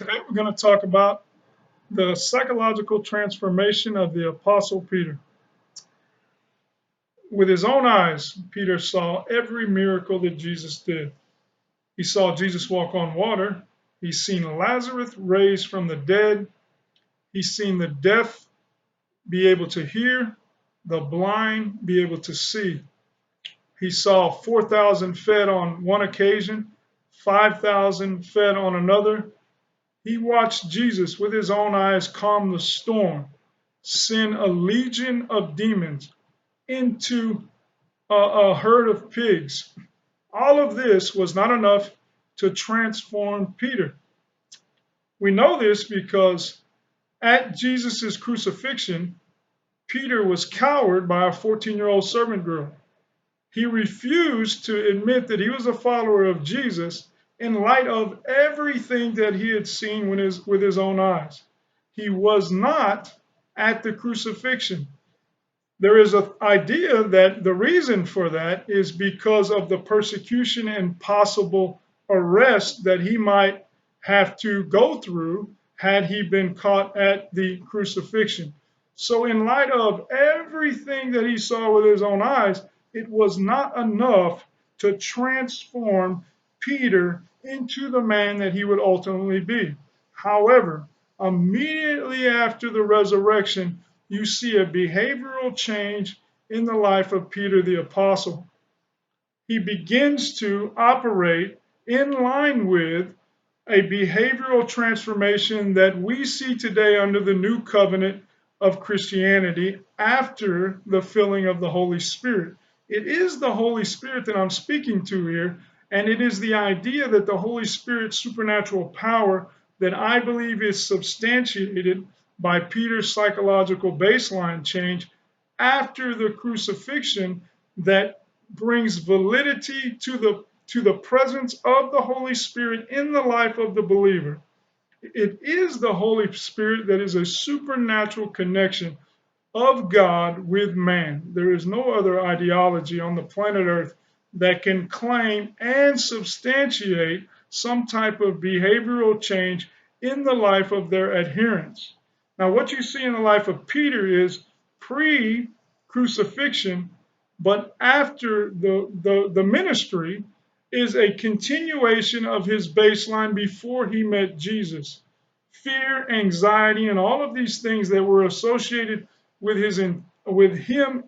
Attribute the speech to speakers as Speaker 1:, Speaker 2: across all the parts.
Speaker 1: Today we're going to talk about the psychological transformation of the Apostle Peter. With his own eyes, Peter saw every miracle that Jesus did. He saw Jesus walk on water. He's seen Lazarus raised from the dead. He's seen the deaf be able to hear, the blind be able to see. He saw 4,000 fed on one occasion, 5,000 fed on another. He watched Jesus with his own eyes calm the storm, send a legion of demons into a herd of pigs. All of this was not enough to transform Peter. We know this because at Jesus' crucifixion, Peter was cowered by a 14-year-old servant girl. He refused to admit that he was a follower of Jesus in light of everything that he had seen with his own eyes. He was not at the crucifixion. There is an idea that the reason for that is because of the persecution and possible arrest that he might have to go through had he been caught at the crucifixion. So in light of everything that he saw with his own eyes, it was not enough to transform Peter into the man that he would ultimately be. However, immediately after the resurrection, you see a behavioral change in the life of Peter the Apostle. He begins to operate in line with a behavioral transformation that we see today under the new covenant of Christianity after the filling of the Holy Spirit. It is the Holy Spirit that I'm speaking to here, and it is the idea that the Holy Spirit's supernatural power that I believe is substantiated by Peter's psychological baseline change after the crucifixion that brings validity to the presence of the Holy Spirit in the life of the believer. It is the Holy Spirit that is a supernatural connection of God with man. There is no other ideology on the planet Earth that can claim and substantiate some type of behavioral change in the life of their adherents. Now, what you see in the life of Peter is pre-crucifixion, but after the ministry is a continuation of his baseline before he met Jesus. Fear, anxiety, and all of these things that were associated with him,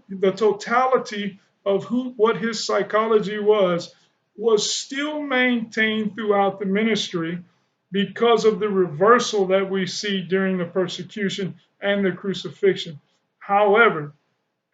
Speaker 1: the totality of what his psychology was still maintained throughout the ministry because of the reversal that we see during the persecution and the crucifixion. However,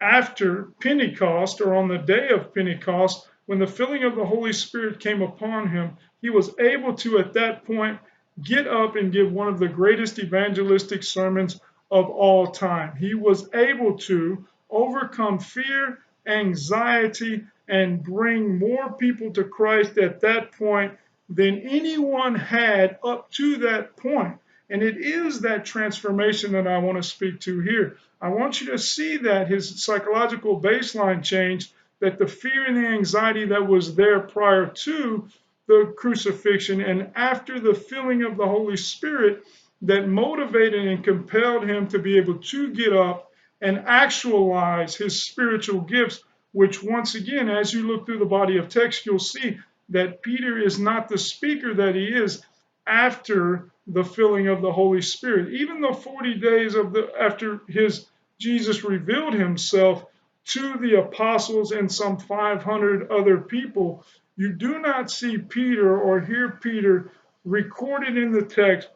Speaker 1: after Pentecost, or on the day of Pentecost, when the filling of the Holy Spirit came upon him, he was able to, at that point, get up and give one of the greatest evangelistic sermons of all time. He was able to overcome fear, anxiety, and bring more people to Christ at that point than anyone had up to that point. And it is that transformation that I want to speak to here. I want you to see that his psychological baseline changed, that the fear and the anxiety that was there prior to the crucifixion and after the filling of the Holy Spirit that motivated and compelled him to be able to get up and actualize his spiritual gifts, which once again, as you look through the body of text, you'll see that Peter is not the speaker that he is after the filling of the Holy Spirit. Even the 40 days after Jesus revealed himself to the apostles and some 500 other people, you do not see Peter or hear Peter recorded in the text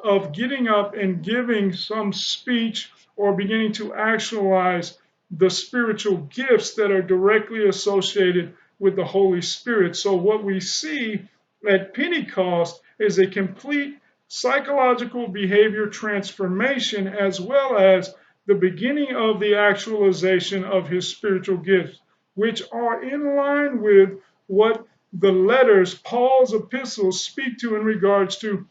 Speaker 1: of getting up and giving some speech or beginning to actualize the spiritual gifts that are directly associated with the Holy Spirit. So what we see at Pentecost is a complete psychological behavior transformation, as well as the beginning of the actualization of his spiritual gifts, which are in line with what the letters, Paul's epistles, speak to in regards to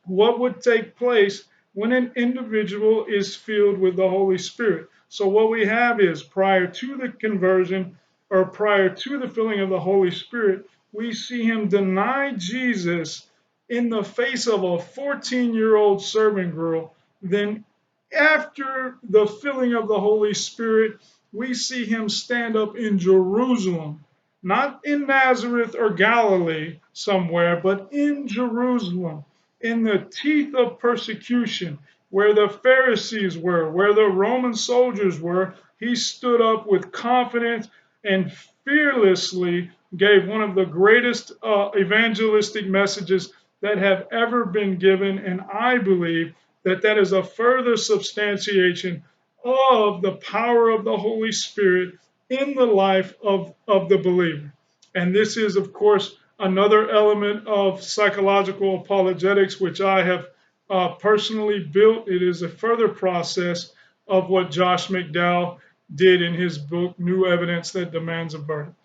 Speaker 1: what would take place when an individual is filled with the Holy Spirit. So what we have is, prior to the conversion or prior to the filling of the Holy Spirit, we see him deny Jesus in the face of a 14-year-old servant girl, then after the filling of the Holy Spirit, we see him stand up in Jerusalem, not in Nazareth or Galilee somewhere, but in Jerusalem, in the teeth of persecution, where the Pharisees were, where the Roman soldiers were. He stood up with confidence and fearlessly gave one of the greatest evangelistic messages that have ever been given. And I believe that that is a further substantiation of the power of the Holy Spirit in the life of the believer. And this is, of course, another element of psychological apologetics, which I have personally built. It is a further process of what Josh McDowell did in his book, New Evidence That Demands a Verdict.